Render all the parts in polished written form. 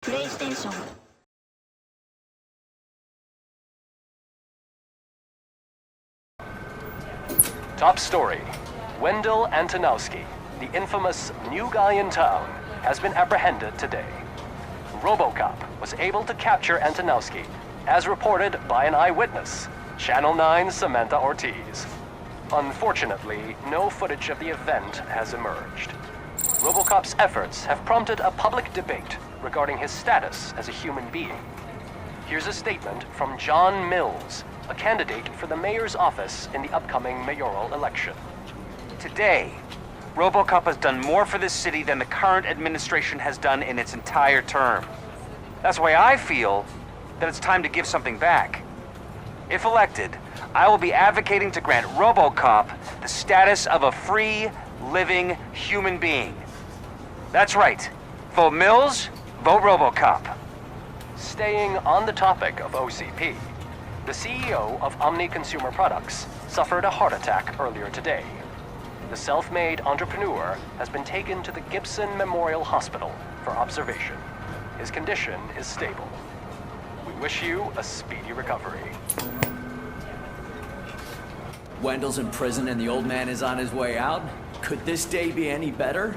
PlayStation. Top story. Wendell Antonowski, the infamous new guy in town, has been apprehended today. RoboCop was able to capture Antonowski, as reported by an eyewitness, Channel 9's Samantha Ortiz. Unfortunately, no footage of the event has emerged. RoboCop's efforts have prompted a public debate regarding his status as a human being. Here's a statement from John Mills, a candidate for the mayor's office in the upcoming mayoral election. Today, RoboCop has done more for this city than the current administration has done in its entire term. That's why I feel that it's time to give something back. If elected, I will be advocating to grant RoboCop the status of a free, living human being. That's right. Vote Mills, vote RoboCop. Staying on the topic of OCP, the CEO of Omni Consumer Products suffered a heart attack earlier today. The self-made entrepreneur has been taken to the Gibson Memorial Hospital for observation. His condition is stable. We wish you a speedy recovery. Wendell's in prison and the old man is on his way out? Could this day be any better?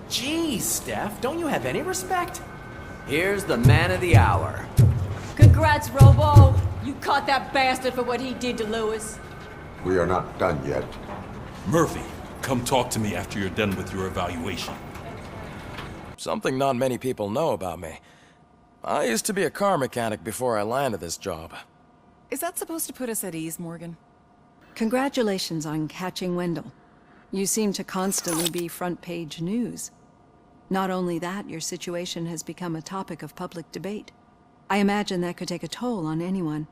Geez, Steph, don't you have any respect? Here's the man of the hour. Congrats, Robo! You caught that bastard for what he did to Lewis. We are not done yet. Murphy, come talk to me after you're done with your evaluation. Something not many people know about me. I used to be a car mechanic before I landed this job. Is that supposed to put us at ease, Morgan? Congratulations on catching Wendell. You seem to constantly be front-page news. Not only that, your situation has become a topic of public debate. I imagine that could take a toll on anyone.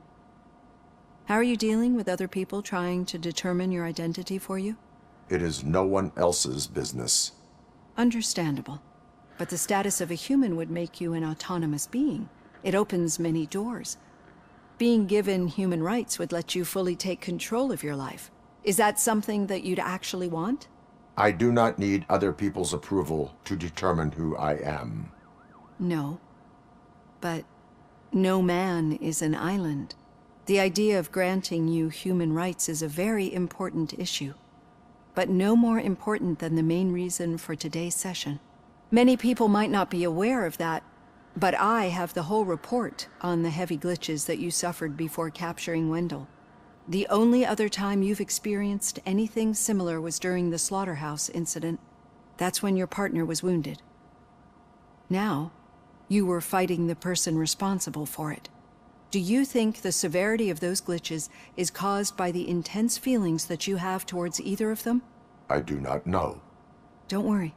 How are you dealing with other people trying to determine your identity for you? It is no one else's business. Understandable. But the status of a human would make you an autonomous being. It opens many doors. Being given human rights would let you fully take control of your life. Is that something that you'd actually want? I do not need other people's approval to determine who I am. No. But no man is an island. The idea of granting you human rights is a very important issue. But no more important than the main reason for today's session. Many people might not be aware of that, but I have the whole report on the heavy glitches that you suffered before capturing Wendell. The only other time you've experienced anything similar was during the slaughterhouse incident. That's when your partner was wounded. Now, you were fighting the person responsible for it. Do you think the severity of those glitches is caused by the intense feelings that you have towards either of them? I do not know. Don't worry.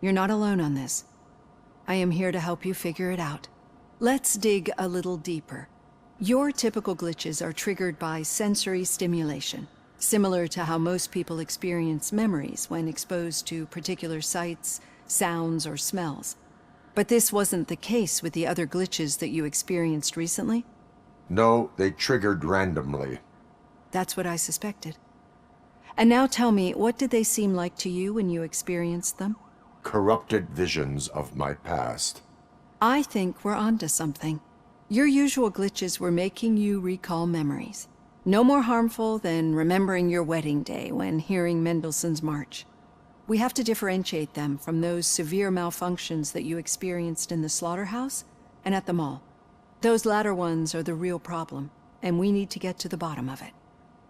You're not alone on this. I am here to help you figure it out. Let's dig a little deeper. Your typical glitches are triggered by sensory stimulation, similar to how most people experience memories when exposed to particular sights, sounds, or smells. But this wasn't the case with the other glitches that you experienced recently? No, they triggered randomly. That's what I suspected. And now tell me, what did they seem like to you when you experienced them? Corrupted visions of my past. I think we're onto something. Your usual glitches were making you recall memories. No more harmful than remembering your wedding day when hearing Mendelssohn's March. We have to differentiate them from those severe malfunctions that you experienced in the slaughterhouse and at the mall. Those latter ones are the real problem, and we need to get to the bottom of it.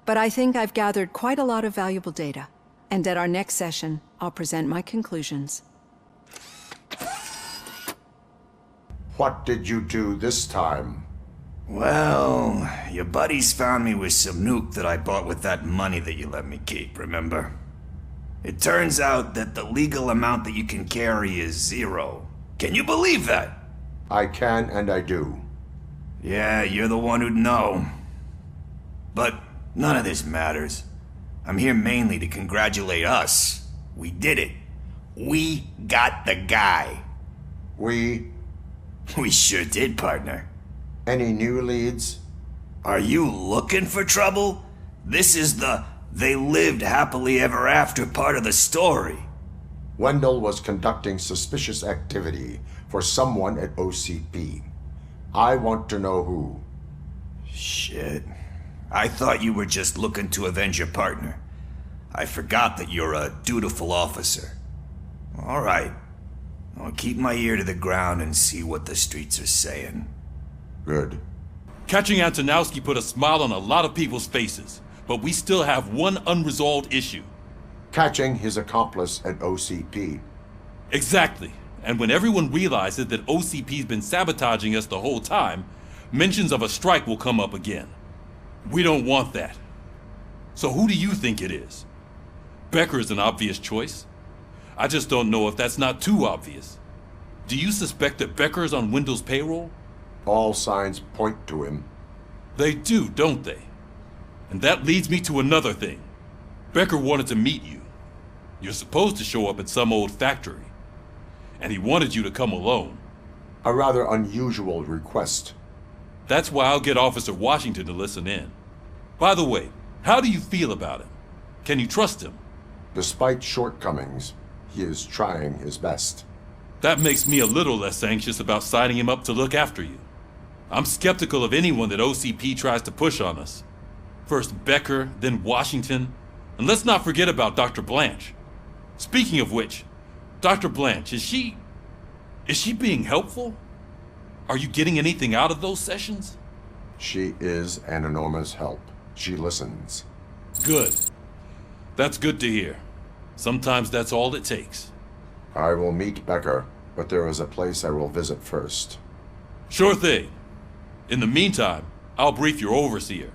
But I think I've gathered quite a lot of valuable data, and at our next session, I'll present my conclusions. What did you do this time? Well, your buddies found me with some nuke that I bought with that money that you let me keep, remember? It turns out that the legal amount that you can carry is 0. Can you believe that? I can and I do. Yeah, you're the one who'd know. But none of this matters. I'm here mainly to congratulate us. We did it. We got the guy. We sure did, partner. Any new leads? Are you looking for trouble? This is the "they lived happily ever after" part of the story. Wendell was conducting suspicious activity for someone at OCP. I want to know who. Shit. I thought you were just looking to avenge your partner. I forgot that you're a dutiful officer. All right. I'll keep my ear to the ground and see what the streets are saying. Good. Catching Antonowski put a smile on a lot of people's faces, but we still have one unresolved issue. Catching his accomplice at OCP. Exactly. And when everyone realizes that OCP's been sabotaging us the whole time, mentions of a strike will come up again. We don't want that. So who do you think it is? Becker is an obvious choice. I just don't know if that's not too obvious. Do you suspect that Becker is on Wendell's payroll? All signs point to him. They do, don't they? And that leads me to another thing. Becker wanted to meet you. You're supposed to show up at some old factory. And he wanted you to come alone. A rather unusual request. That's why I'll get Officer Washington to listen in. By the way, how do you feel about him? Can you trust him? Despite shortcomings, he is trying his best. That makes me a little less anxious about signing him up to look after you. I'm skeptical of anyone that OCP tries to push on us. First Becker, then Washington, and let's not forget about Dr. Blanche. Speaking of which, Dr. Blanche, is she being helpful? Are you getting anything out of those sessions? She is an enormous help. She listens. Good. That's good to hear. Sometimes that's all it takes. I will meet Becker, but there is a place I will visit first. Sure thing. In the meantime, I'll brief your overseer.